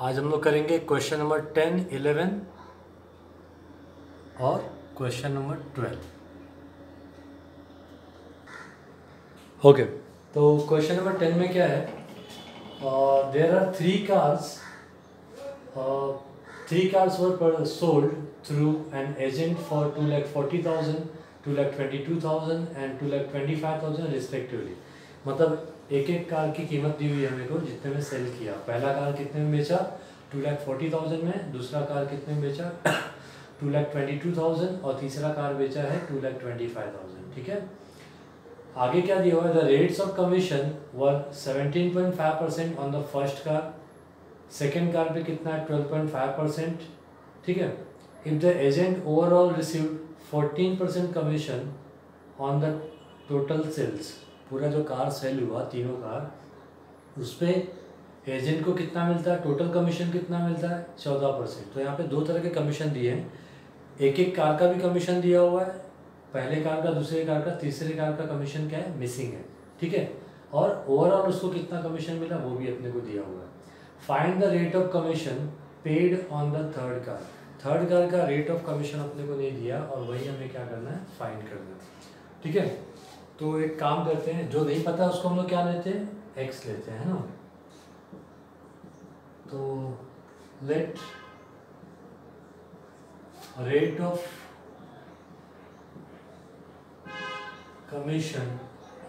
आज हम लोग करेंगे क्वेश्चन नंबर 10, 11 और क्वेश्चन नंबर 12। ओके, तो क्वेश्चन नंबर 10 में क्या है, there are three cars were sold through an agent for 2,40,000, 2,22,000 and 2,25,000 respectively. मतलब एक एक कार की कीमत दी हुई है मेरे को, जितने में सेल किया। पहला कार कितने में बेचा? 2,40,000 में। दूसरा कार कितने में बेचा? 2,22,000। और तीसरा कार बेचा है 2,25,000। ठीक है, आगे क्या दिया हुआ है? The rates of commission were 17.5% on the first car. Second car पे कितना है? 12.5%। ठीक है, if the agent overall received 14% commission on the total sales. पूरा जो कार सेल हुआ, तीनों कार, उस पर एजेंट को कितना मिलता है? टोटल कमीशन कितना मिलता है? 14%। तो यहाँ पे दो तरह के कमीशन दिए हैं। एक एक कार का भी कमीशन दिया हुआ है, पहले कार का, दूसरे कार का, तीसरे कार का कमीशन क्या है? मिसिंग है। ठीक है, और ओवरऑल उसको कितना कमीशन मिला वो भी अपने को दिया हुआ है। Find the rate of commission paid on the third car. Third car का रेट ऑफ कमीशन अपने को नहीं दिया, और वही हमें क्या करना है? फाइंड करना है। ठीक है, तो एक काम करते हैं, जो नहीं पता उसको हम लोग क्या लेते हैं? एक्स लेते हैं, है ना। तो let rate of commission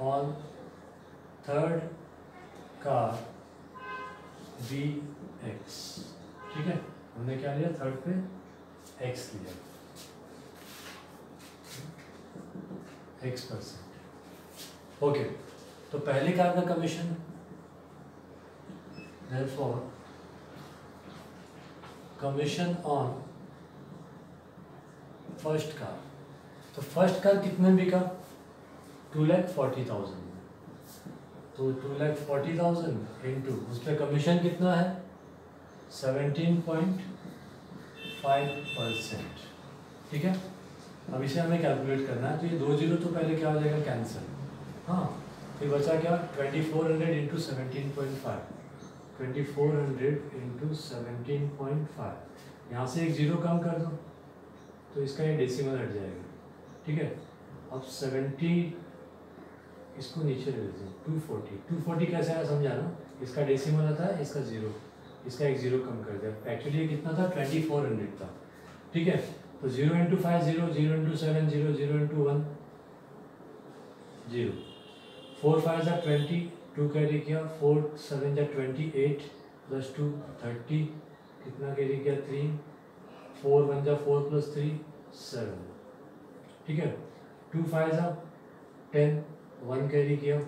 on third car be x. ठीक है, हमने क्या लिया? थर्ड पे एक्स लिया, x%। ओके, तो पहले कार का commission, therefore commission on first car. तो फर्स्ट कार कितने में बिका? 2,40,000 में। तो 2,40,000 इंटू उस पर कमीशन कितना है? 17.5%। ठीक है, अब इसे हमें कैलकुलेट करना है। तो ये 2 जीरो तो पहले क्या हो जाएगा? कैंसिल। हाँ, फिर बचा क्या? 2400 इंटू 17.5। 2400 इंटू 17.5। यहाँ से एक जीरो कम कर दो तो इसका ये डेसिमल हट जाएगा। ठीक है, अब 70, इसको नीचे ले लेते हैं। 240 कैसे आया समझा ना? इसका डेसिमल आता है, इसका जीरो, इसका एक जीरो कम कर दिया। एक्चुअली ये कितना था? 2400 था। ठीक है, तो 0 इंटू 5 0, 0 इंटू 7 0, 0 इंटू 1 0। 4 5 जा 20, 2 कैरी किया, 4 7 जा 28 प्लस 2 30, कितना कैरी किया? 3, 4 1 जा 4 प्लस 3 7। ठीक है, 2 5 जा 10, 1 कैरी किया,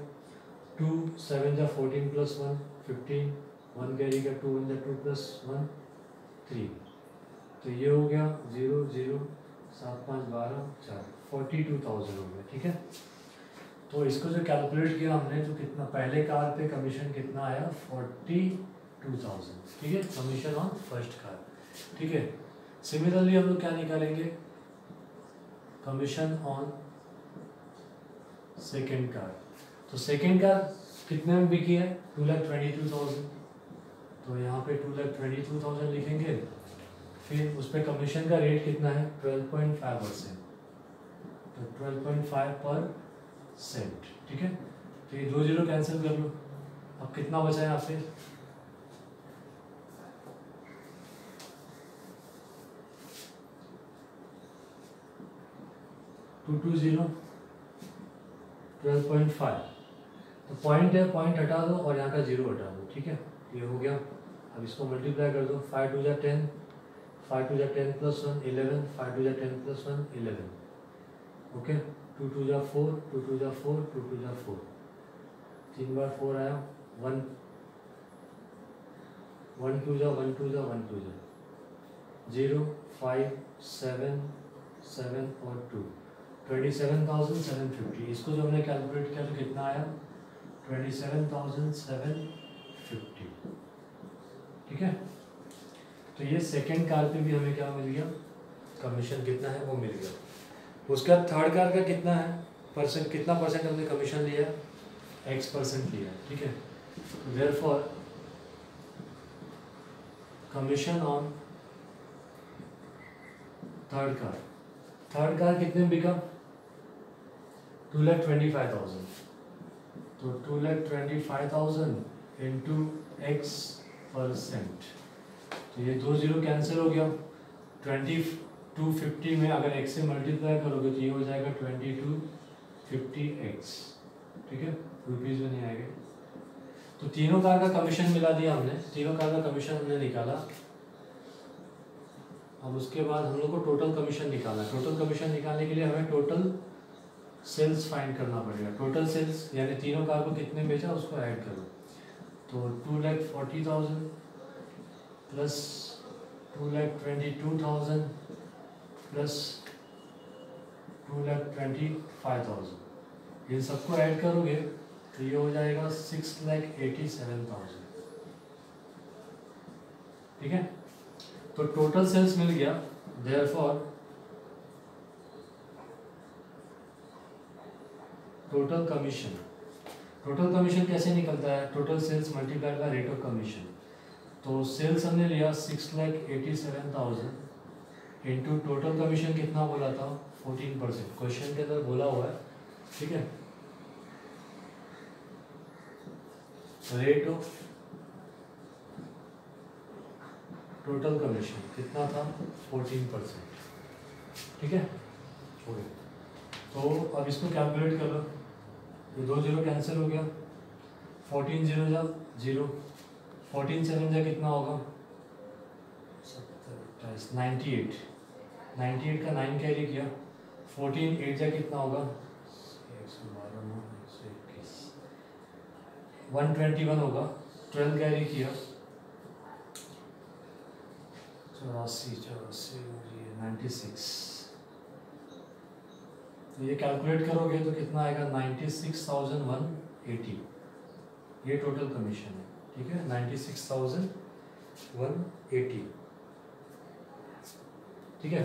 2 7 जा 14 प्लस 1 15, 1 कैरी किया, 2 1 जा 2 प्लस 1 3। तो ये हो गया 0 0 7 5 12 4, 42,000 हो गया। ठीक है, तो इसको जो कैलकुलेट किया हमने, तो कितना पहले कार पे कमीशन कितना आया? 42,000। ठीक है, कमीशन ऑन फर्स्ट कार। ठीक है, सिमिलरली हम लोग क्या निकालेंगे? Commission on second car. तो सेकेंड कार कितने में बिकी है? 2,22,000। तो यहाँ पे 2,22,000 लिखेंगे। फिर उस पर कमीशन का रेट कितना है? 12.5%। तो 12.5%। ठीक है, तो ये 2 जीरो कैंसिल कर लो। अब कितना बचा है यहाँ पे? 220 12.5। तो पॉइंट है, पॉइंट हटा दो और यहाँ का जीरो हटा दो। ठीक है, ये हो गया। अब इसको मल्टीप्लाई कर दो। 5 2 जा 10, 5 2 जा 10 प्लस 1 11, 5 2 जा 10 प्लस 1 11। ओके, 2 2 जा 4, 2 2 जा 4, 2 2 जा 4, 3 बार 4 आया। 1 1 2 जा 1 2 जा 1 2 जा 0 5 7 7 और 2, 27,750। इसको जो हमने कैलकुलेट किया तो कितना आया? 27,750। ठीक है, तो ये सेकेंड कार पे भी हमें क्या मिल गया? कमीशन कितना है वो मिल गया। उसके बाद थर्ड कार का कितना है? परसेंट, कितना परसेंट हमने कमीशन लिया? X% लिया। ठीक है, therefore commission on third car कितने में बिका 2,25,000, तो 2,25,000 इंटू x%, तो ये 2 जीरो कैंसिल हो गया। 2250 में अगर x से मल्टीप्लाई करोगे तो ये हो जाएगा 2250x, ठीक है, रुपीज़ में नहीं आएगा। तो तीनों कार का कमीशन मिला दिया हमने, तीनों कार का कमीशन हमने निकाला। अब उसके बाद हम लोग को टोटल कमीशन निकालना है। टोटल कमीशन निकालने के लिए हमें टोटल सेल्स फाइंड करना पड़ेगा। टोटल सेल्स यानी तीनों कार को कितने बेचा उसको ऐड करो, तो 2,40,000 प्लस 2,22,000 प्लस 2,25,000, इन सबको ऐड करोगे तो ये हो जाएगा 6,87,000, ठीक है। तो टोटल सेल्स मिल गया, देयरफॉर टोटल कमीशन कैसे निकलता है, total sales multiply by rate of commission. तो सेल्स हमने लिया 6,87,000 इंटू टोटल कमीशन कितना बोला था 14%, क्वेश्चन के अंदर बोला हुआ है, ठीक है। रेट ऑफ टोटल कमीशन कितना था 14%, ठीक है। ओके, तो अब इसको कैलकुलेट कर लो, ये 2 जीरो कैंसिल हो गया, 14 जीरो जा 0, 14 7 जा कितना होगा 98, 98 का 9 कैरी किया, 14 8 जा कितना होगा 121 होगा, 12 कैरी किया 84 96, ये कैलकुलेट करोगे तो कितना आएगा 96,180, ये टोटल कमीशन है, ठीक है, 96,180, ठीक है।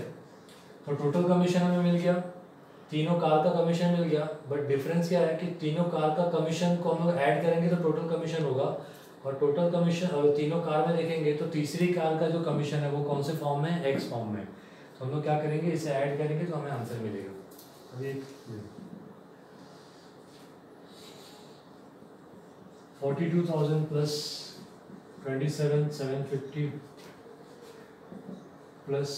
तो टोटल कमीशन हमें मिल गया, तीनों कार का कमीशन मिल गया, बट डिफरेंस क्या है कि तीनों कार का कमीशन को हम लोग ऐड करेंगे तो टोटल कमीशन होगा, और टोटल कमीशन और तीनों कार में देखेंगे तो तीसरी कार का जो कमीशन है वो कौन से फॉर्म में है, एक्स फॉर्म में। तो हम लोग क्या करेंगे, इसे ऐड करेंगे तो हमें आंसर मिलेगा। अभी 42,000 plus 27,750 plus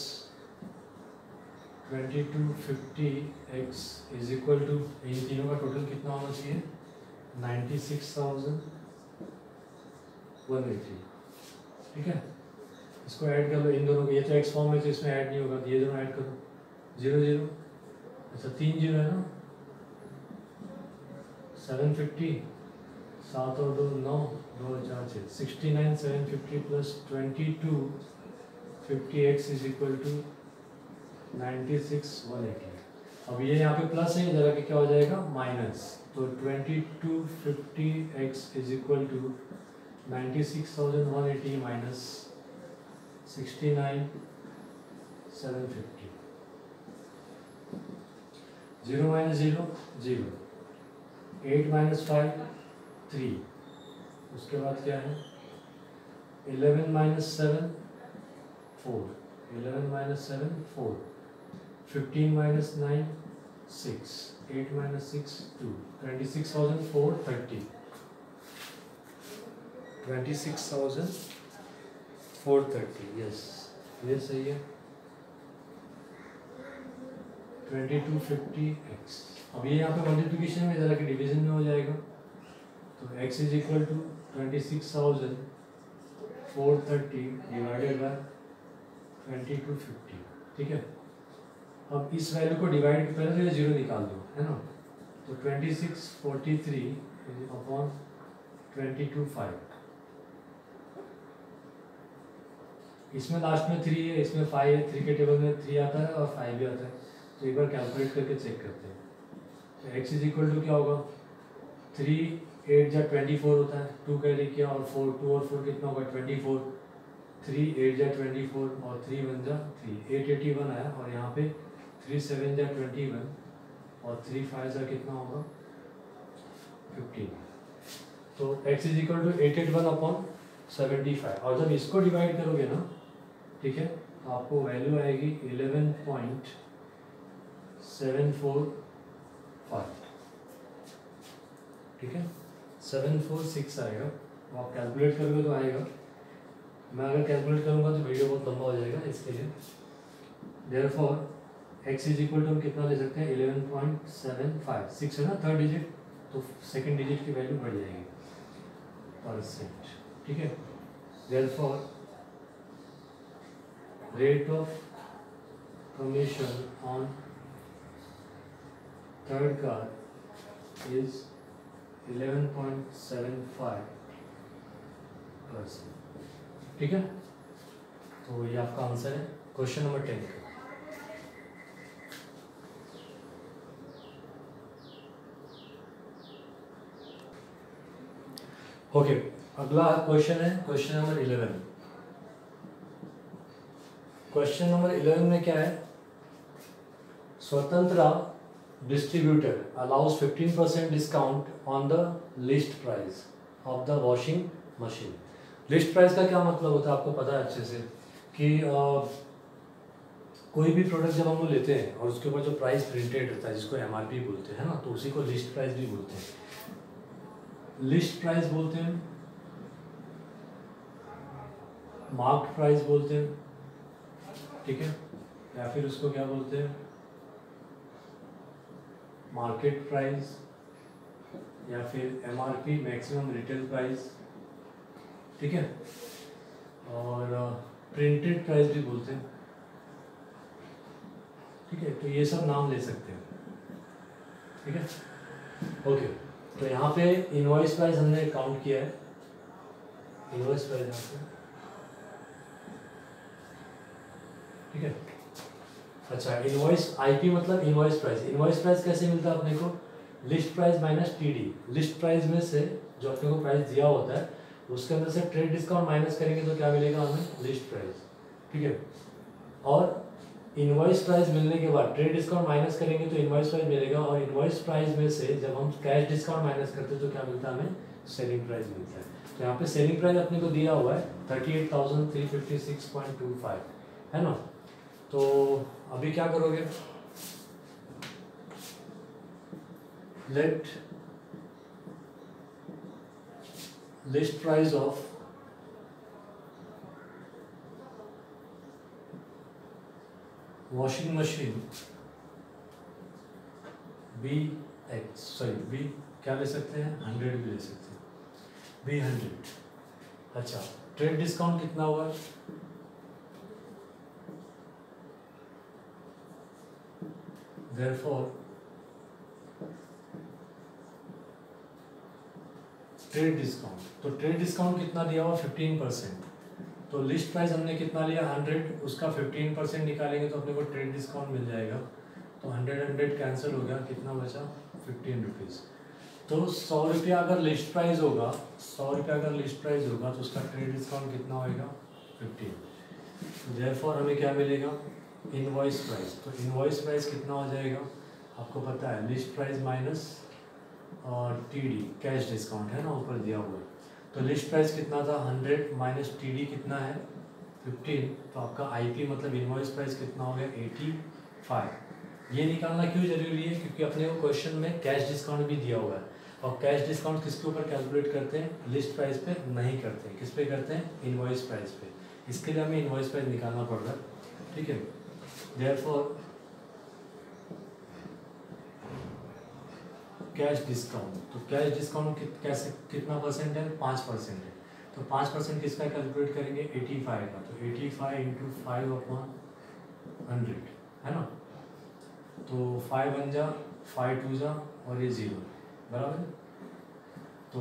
2250x is equal to, इन तीनों का टोटल कितना होना चाहिए 96,180, ठीक है। इसको ऐड कर लो इन दोनों को, ये तो एक्स फॉर्म में तो इसमें ऐड नहीं होगा, ये दोनों ऐड करो 0 0, अच्छा 3 जीरो है ना, 750 7 और 2 9 2 4 6 69,750 plus 2250x is equal to 96,180। अब ये यहाँ पे प्लस है, इधर आके क्या हो जाएगा माइनस, तो 2250x is equal to 96,180 minus 69,750, 0 minus 0 0, 8 minus 5 3, उसके बाद क्या है 11 minus 7 4, 11 minus 7 4, 15 minus 9 6, 8 minus 6 2, 26,430, 26,430, yes ये सही है 2250x। अब ये यहाँ पे मल्टीप्लिकेशन में जरा कि डिवीजन में हो जाएगा, तो x is equal to 26,430 divided by 2250, ठीक है। अब इस वैल्यू को डिवाइड पहले तो ये 0 निकाल दो, है ना, तो 2643 अपॉन 22,5, इसमें लास्ट में 3 है, इसमें 5 है, 3 के टेबल में 3 आता है और 5 भी आता है, तो एक बार कैलकुलेट करके चेक करते हैं। तो x इज इक्वल टू क्या होगा 3 8 जा 24 होता है, 2 कैरी किया और 4 2 और 4 कितना होगा 24, 3 8 जा 24 और 3 1 जा 3, 881 आया, और यहाँ पे 3 7 जा 21 और 3 5 जा कितना होगा 15, तो x is equal to 881 upon 75, और जब इसको डिवाइड करोगे ना, ठीक है, तो आपको वैल्यू आएगी 11.745, ठीक है, 746 आएगा। आप कैलकुलेट करोगे तो आएगा, मैं अगर कैलकुलेट करूँगा तो वीडियो बहुत लंबा हो जाएगा, इसके लिए therefore x is equal to हम कितना ले सकते हैं 11.75, 6 है ना थर्ड डिजिट, तो सेकंड डिजिट की वैल्यू बढ़ जाएगी परसेंट, ठीक है। Therefore rate of commission on third car is 11.75%, ठीक है। तो ये आपका आंसर है क्वेश्चन नंबर 10 का। ओके, अगला क्वेश्चन है क्वेश्चन नंबर 11। क्वेश्चन नंबर 11 में क्या है, स्वतंत्र distributor allows 15% discount on the list price of the washing machine. List price का क्या मतलब होता है, आपको पता है अच्छे से कि कोई भी प्रोडक्ट जब हम लोग लेते हैं और उसके ऊपर जो प्राइस प्रिंटेड रहता है जिसको MRP बोलते हैं ना, तो उसी को लिस्ट प्राइस भी बोलते हैं। लिस्ट प्राइस बोलते हैं, मार्क्ड प्राइस बोलते हैं, ठीक है, या फिर उसको क्या बोलते हैं मार्केट प्राइस, या फिर MRP मैक्सिमम रिटेल प्राइस, ठीक है, और प्रिंटेड प्राइस भी बोलते हैं, ठीक है। तो ये सब नाम ले सकते हैं, ठीक है। ओके, तो यहाँ पे इनवॉइस प्राइस हमने काउंट किया है, इनवॉइस प्राइस यहाँ पे, ठीक है। अच्छा, इनवॉइस IP मतलब इनवॉइस प्राइस। इनवॉइस प्राइस कैसे मिलता है अपने को, list price minus TD। List price में से जो अपने को प्राइस दिया होता है उसके अंदर से ट्रेड डिस्काउंट माइनस करेंगे तो क्या मिलेगा हमें, लिस्ट प्राइस, ठीक है। और इनवॉइस प्राइस मिलने के बाद ट्रेड डिस्काउंट माइनस करेंगे तो इनवॉइस प्राइस मिलेगा, और इनवॉइस प्राइस में से जब हम कैश डिस्काउंट माइनस करते हैं तो क्या मिलता है हमें, सेलिंग प्राइस मिलता है। तो यहाँ पे सेलिंग प्राइस अपने को दिया हुआ है 38,356.25, है ना। तो अभी क्या करोगे, let list price of washing machine be क्या ले सकते हैं, 100 भी ले सकते हैं, B100। अच्छा, ट्रेड डिस्काउंट कितना हुआ, therefore ट्रेड डिस्काउंट, तो ट्रेड डिस्काउंट कितना दिया हुआ 15%, तो लिस्ट प्राइस हमने कितना लिया 100, उसका 15% निकालेंगे तो अपने को ट्रेड डिस्काउंट मिल जाएगा। तो 100 कैंसिल हो गया, कितना बचा 15 रुपीज़। तो 100 रुपया अगर लिस्ट प्राइस होगा, 100 रुपया अगर लिस्ट प्राइस होगा तो उसका ट्रेड डिस्काउंट कितना होएगा 15। देयरफॉर हमें क्या मिलेगा, इनवॉइस प्राइस। तो इनवॉइस प्राइस कितना हो जाएगा, आपको पता है लिस्ट प्राइस माइनस और TD कैश डिस्काउंट है ना, ऊपर दिया हुआ है। तो लिस्ट प्राइस कितना था 100 माइनस TD कितना है 15, तो आपका IP मतलब इनवॉइस प्राइस कितना हो गया 85। ये निकालना क्यों जरूरी है, क्योंकि अपने को क्वेश्चन में कैश डिस्काउंट भी दिया हुआ है, और कैश डिस्काउंट किसके ऊपर कैलकुलेट करते हैं, लिस्ट प्राइस पे नहीं करते हैं, किस पे करते हैं, इनवॉइस प्राइस पे। इसके लिए हमें इनवॉइस प्राइस निकालना पड़ रहा है, ठीक है। देयरफॉर कैश डिस्काउंट, तो कैश डिस्काउंट कैसे कितना परसेंट है, 5% है। तो 5% किसका कैलकुलेट करेंगे 85 का, तो 85 इंटू 5/100 है ना। तो 5 1 जा 5 2 जा और ये 0 बराबर। तो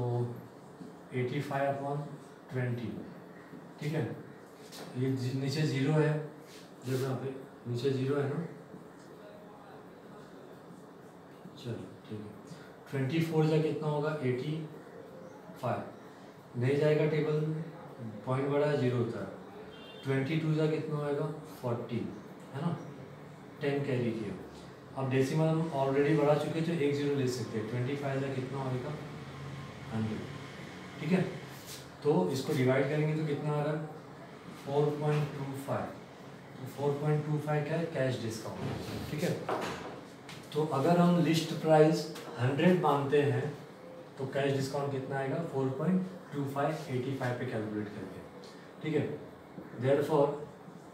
85/20, ठीक है। ये नीचे 0 है, जो यहाँ पे नीचे 0 है ना, चलो ठीक है। 24 जा कितना होगा 85, नहीं जाएगा टेबल में, पॉइंट बड़ा 0 होता है। 22 जा कितना होएगा 40, है ना, 10 कैरी किया। अब डेसिमल हम ऑलरेडी बढ़ा चुके तो 1 0 ले सकते हैं। 25 जा कितना होएगा 100, ठीक है। तो इसको डिवाइड करेंगे तो कितना आ रहा है 4.25। तो 4.25 क्या है कैश डिस्काउंट, ठीक है। तो अगर हम लिस्ट प्राइस 100 मानते हैं तो कैश डिस्काउंट कितना आएगा 4.25 85 पे कैलकुलेट करके, ठीक है। देयरफॉर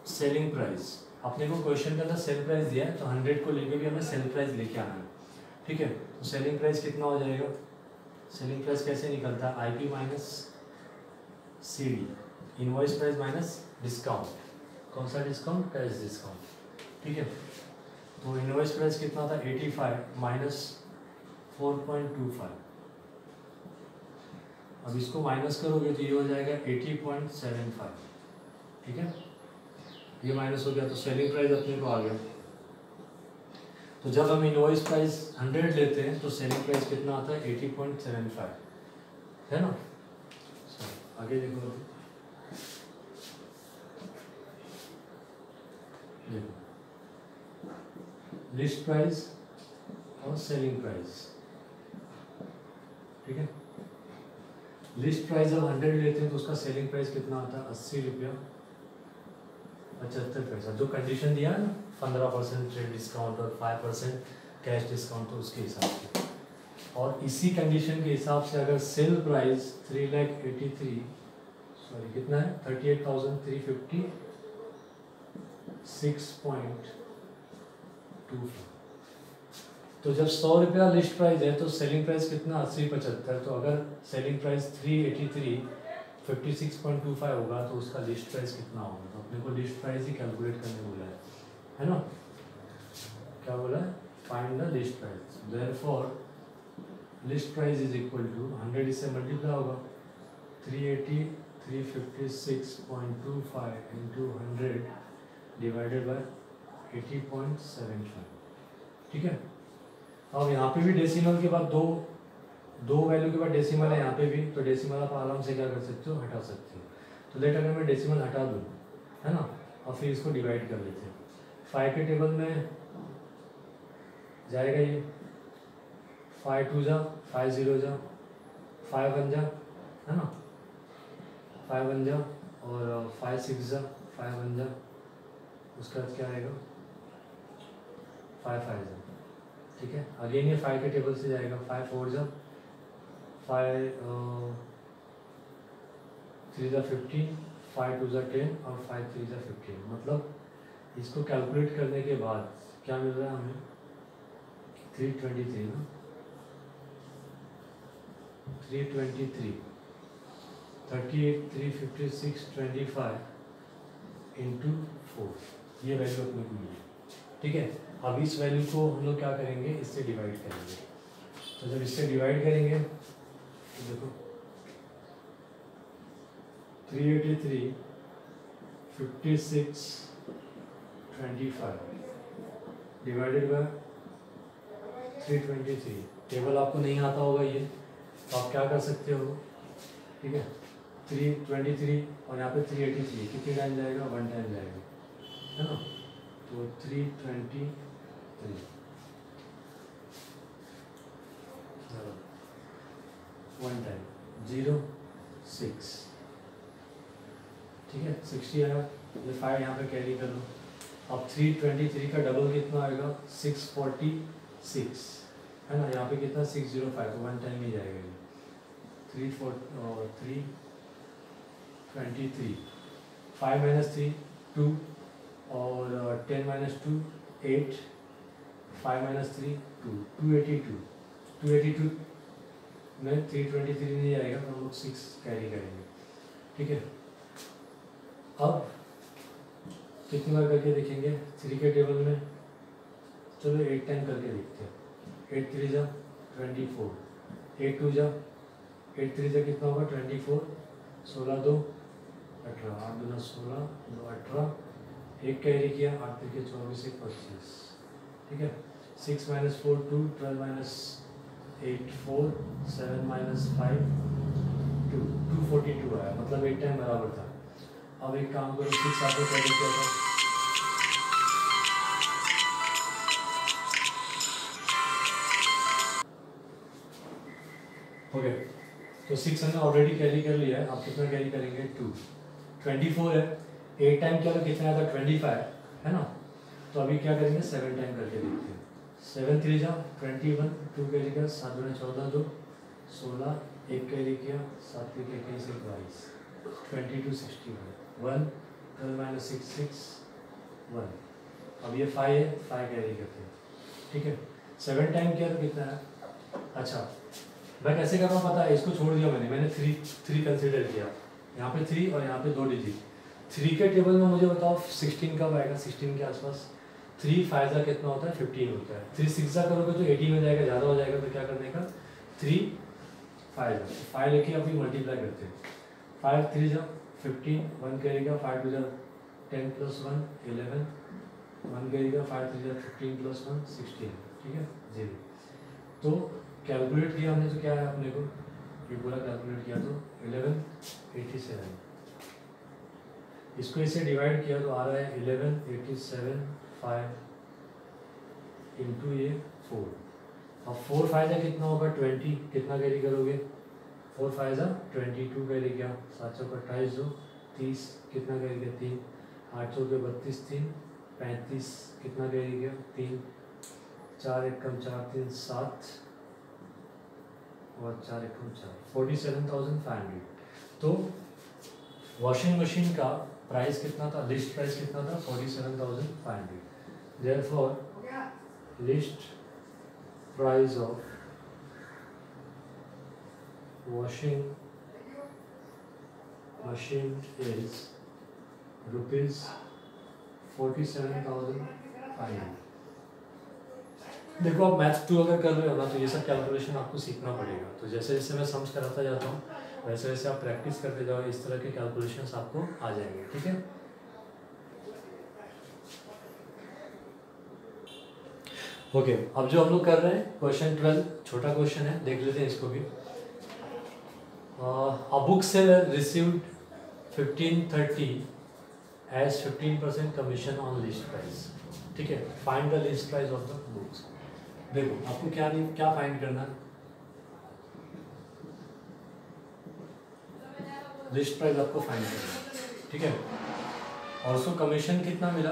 सेलिंग प्राइस, अपने को क्वेश्चन के अंदर सेल प्राइस दिया है तो 100 को लेके भी हमें सेल प्राइस लेके आना है, ठीक है। तो सेलिंग प्राइस कितना हो जाएगा, सेलिंग प्राइस कैसे निकलता है IP minus CD, invoice price minus discount. कौन सा डिस्काउंट, कैश डिस्काउंट, ठीक है। तो इनवॉइस प्राइस कितना था 85 माइनस 4.25। अब इसको माइनस करोगे तो ये हो जाएगा 80.75, ठीक है। ये माइनस हो गया तो सेलिंग प्राइस अपने को आ गया। तो जब हम इनवॉइस प्राइस 100 लेते हैं तो सेलिंग प्राइस कितना आता है 80.75, है ना। आगे देखो, लिस्ट प्राइस और सेलिंग प्राइस, ठीक है। लिस्ट प्राइस जब 100 लेते हैं तो उसका सेलिंग प्राइस कितना आता है 80 रुपया 75 पैसा, जो कंडीशन दिया है ना 15% ट्रेड डिस्काउंट और 5% कैश डिस्काउंट, तो उसके हिसाब से। और इसी कंडीशन के हिसाब से अगर सेल प्राइस 3,83 सॉरी कितना है 38,356.25, तो जब 100 रुपया लिस्ट प्राइस है तो सेलिंग प्राइस कितना 80 75, तो अगर सेलिंग प्राइस 383.56.25 होगा तो उसका लिस्ट प्राइस कितना होगा। तो अपने को लिस्ट प्राइस ही कैलकुलेट करने बोला है ना। क्या बोला है, find the list price. Therefore list price is equal to 100 इससे मल्टीप्लाई होगा 380,356.25 इंटू 100 डिवाइडेड बाय 80.75, ठीक है। अब यहाँ पे भी डेसिमल के बाद दो वैल्यू के बाद डेसिमल है यहाँ पे भी, तो डेसिमल आप आराम से क्या कर सकते हो, हटा सकते हो। तो लेट अगर मैं डेसिमल हटा दूँ, है ना, और फिर इसको डिवाइड कर लेते हैं। 5 के टेबल में जाएगा ये 5 2 जा 5 0 जा 5 1 जा, है ना, 5 1 जा और 5 6 जा 5 1 जा, उसके बाद क्या आएगा 5 5 जा, ठीक है। अगेन ये 5 के टेबल से जाएगा 5 4 जा 5 3 जा 15 5 2 जा 10 और 5 3 जा 15। मतलब इसको कैलकुलेट करने के बाद क्या मिल रहा है हमें 323 ना, 323 38,356.25 इंटू 4, ये वैल्यू अपने को मिली, ठीक है। अब इस वैल्यू को हम लोग क्या करेंगे, इससे डिवाइड करेंगे। तो जब इससे डिवाइड करेंगे तो देखो 383.56.25 डिवाइडेड बाय 323। टेबल आपको नहीं आता होगा ये, तो आप क्या कर सकते हो, ठीक है। 323 और यहाँ पे 383 कितनी टाइम जाएगा 1 टाइम जाएगा, है ना। तो 323 1 टाइम 0 6, ठीक है 60 आया। ये 5 यहाँ पे कैरी कर लो। अब 323 का डबल कितना आएगा 646, है ना। यहाँ पे कितना 605, तो 1 टाइम ही जाएगा ये। 323 5 माइनस 3 2 और 10 माइनस 2 8 5 माइनस 3 2 282 में 323 नहीं जाएगा तो हम लोग 6 कैरी करेंगे, ठीक है। अब कितनी बार करके देखेंगे 3 के टेबल में, चलो 8 टाइम करके देखते हैं। 8 3 जा 24, 8 2 जा 8 3 जा कितना होगा 24, 16 2 18, 8 2 16 2 18, एक कैरी किया 8 3 के 24 1 25, ठीक है। 6 माइनस 4 2 12 माइनस 8 4 7 माइनस 5 2 242 आया, मतलब 8 टाइम बराबर था। अब एक काम करो 6 आपको कैरी किया था, ओके तो 6 हमने ऑलरेडी कैरी कर लिया है, आप कितना कैरी करेंगे 2। 24 है, 8 टाइम क्या कितना आया था 25 है ना। तो अभी क्या करेंगे 7 टाइम करके देखते हैं। 7 3 जा 21, 2 कैरी किया, 7 दूनी 14, 2 16, 1 कैरी किया, 7 1 21 22, 22 61, 1 12 माइनस 6 6 1। अब ये 5 है, 5 कैरी करते हैं, ठीक है। 7 टाइम किया तो कितना है, अच्छा मैं कैसे कर रहा हूँ पता है, इसको छोड़ दिया मैंने 3 कंसिडर किया, यहाँ पे 3 और यहाँ पे 2 डिजिट। 3 के टेबल में मुझे बताओ 16 कब आएगा, 16 के आसपास। 3 5 जा कितना होता है 15 होता है। 3 6 जा करोगे तो 18 हो जाएगा, ज़्यादा हो जाएगा तो क्या करने का 3 5 जा 5 लेके अभी मल्टीप्लाई करते हैं। 5 3 जा 15, 1 करेगा, 5 2 जा 10 + 1 11, 1 करेगा, 5 3 जा 15 + 1 16, ठीक है 0। तो कैलकुलेट किया हमने तो क्या है अपने को, ये पूरा कैलकुलेट किया तो 1187। इसको इसे डिवाइड किया तो आ रहा है 1187 5 इंटू ये 4। अब 4 5 जा कितना होगा 20, कितना कैरी करोगे 4 5 जा 22 कैरी किया, 7 चौका 28 2 30, कितना कैरी किया 3, 8 चौके 32 3 35, कितना कैरी किया 3, 4 1 कम 4 3 7 और 4 1 कम 4, 47,500। तो वॉशिंग मशीन का प्राइस कितना था, लिस्ट प्राइस कितना था 47,500। Therefore list price of washing machine is ₹47,500। देखो आप मैथ्स 2 अगर कर रहे हो ना तो ये सब कैलकुलेशन आपको सीखना पड़ेगा। तो जैसे जैसे मैं सम्स कराता जाता हूँ वैसे वैसे आप प्रैक्टिस करते जाओ, इस तरह के कैलकुलेशंस आपको आ जाएंगे, ठीक है। ओके अब जो हम लोग कर रहे हैं क्वेश्चन 12, छोटा क्वेश्चन है, देख लेते हैं इसको भी। A book seller received 1530 as 15% commission on list price, ठीक है। Find the list price of the books. देखो आपको क्या फाइंड करना है, लिस्ट प्राइस आपको फाइंड करना है, ठीक है। और उसको कमीशन कितना मिला,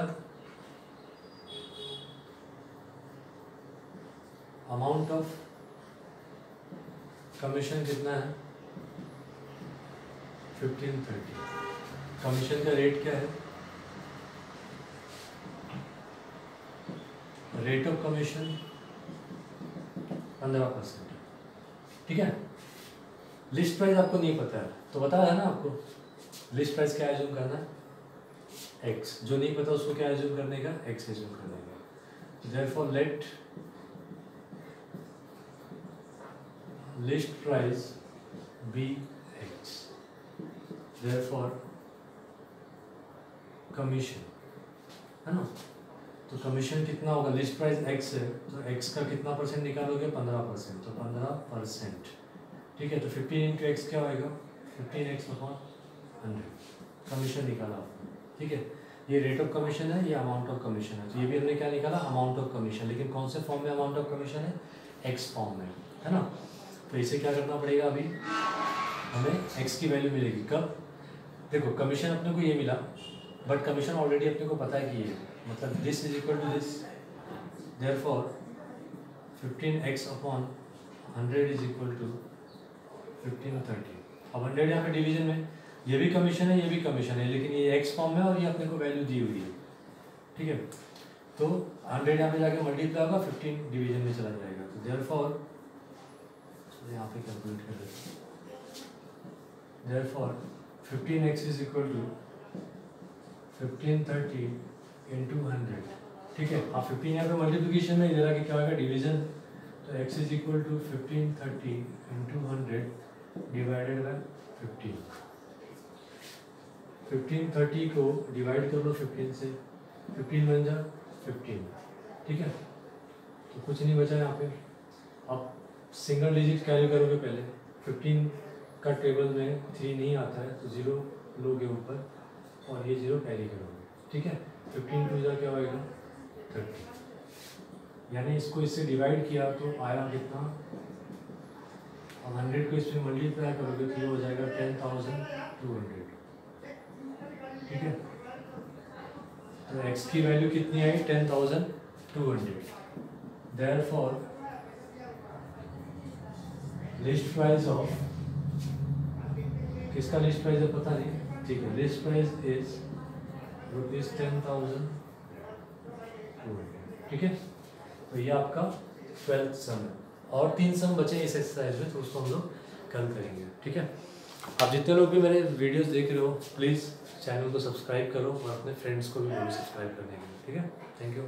अमाउंट ऑफ कमीशन कितना है 1530। कमीशन का रेट क्या है, रेट ऑफ कमीशन 15%, ठीक है। लिस्ट प्राइस आपको नहीं पता है तो बताया है ना आपको, लिस्ट प्राइस क्या एज्यूम करना है एक्स, जो नहीं पता उसको क्या एज्यूम करने का एक्स एज्यूम करने का। Therefore let list price be x, therefore commission है ना। तो कमीशन कितना होगा, लिस्ट प्राइस x है तो x का कितना परसेंट निकालोगे 15%, तो 15%, ठीक है। तो 15 इंटू एक्स क्या होएगा 15x/100, कमीशन निकाला आपने, ठीक है। ये रेट ऑफ कमीशन है, ये अमाउंट ऑफ कमीशन है। तो ये भी हमने क्या निकाला अमाउंट ऑफ कमीशन, लेकिन कौन से फॉर्म में अमाउंट ऑफ कमीशन है x फॉर्म में, है ना। तो इसे क्या करना पड़ेगा, अभी हमें x की वैल्यू मिलेगी कब, देखो कमीशन अपने को ये मिला बट कमीशन ऑलरेडी अपने को पता है कि ये मतलब this is equal to this, therefore 15x/100 is equal to 1530। अब 100 यहाँ पे डिवीजन में, ये भी कमीशन है ये भी कमीशन है, लेकिन ये x फॉर्म में और ये अपने को वैल्यू दी हुई है, ठीक है। तो 100 यहाँ पे जाके मल्टीप्लाई होगा 15 डिवीजन में चला जाएगा। तो देयरफॉर यहाँ पे कैलकुलेट कर देते हैं, therefore 15x is equal to 1530 into 100, ठीक है। आप 15 यहाँ पे मल्टीप्लिकेशन में इधर आके क्या होगा डिवीजन, तो x is equal to 1530 into 100 divided by 15। 1530 को डिवाइड कर लो 15 से, 15 बन जा 15, ठीक है। तो कुछ नहीं बचा यहाँ पे, अब सिंगल डिजिट कैरी करोगे पहले, 15 का टेबल में 3 नहीं आता है तो 0 लोगे ऊपर और ये 0 कैरी करोगे, ठीक है। 15 टू जा क्या होएगा 30, यानी इसको इससे डिवाइड किया तो आया कितना अब 100 को इसमें मल्टीप्लाई करोगे तो ये हो जाएगा 10,200, ठीक है। तो x की वैल्यू कितनी आई 10,200। देयरफॉर लिस्ट प्राइस ऑफ, किसका लिस्ट प्राइस है पता नहीं, ठीक है, लिस्ट प्राइस इज ₹10,200, ठीक है। तो ये आपका 12th सम है, और 3 सम बचे इस एक्सरसाइज में, तो उसको हम लोग कल करेंगे, ठीक है। आप जितने लोग भी मेरे वीडियोस देख रहे हो प्लीज़ चैनल को सब्सक्राइब करो और अपने फ्रेंड्स को भी सब्सक्राइब करने के लिए, ठीक है। Thank you.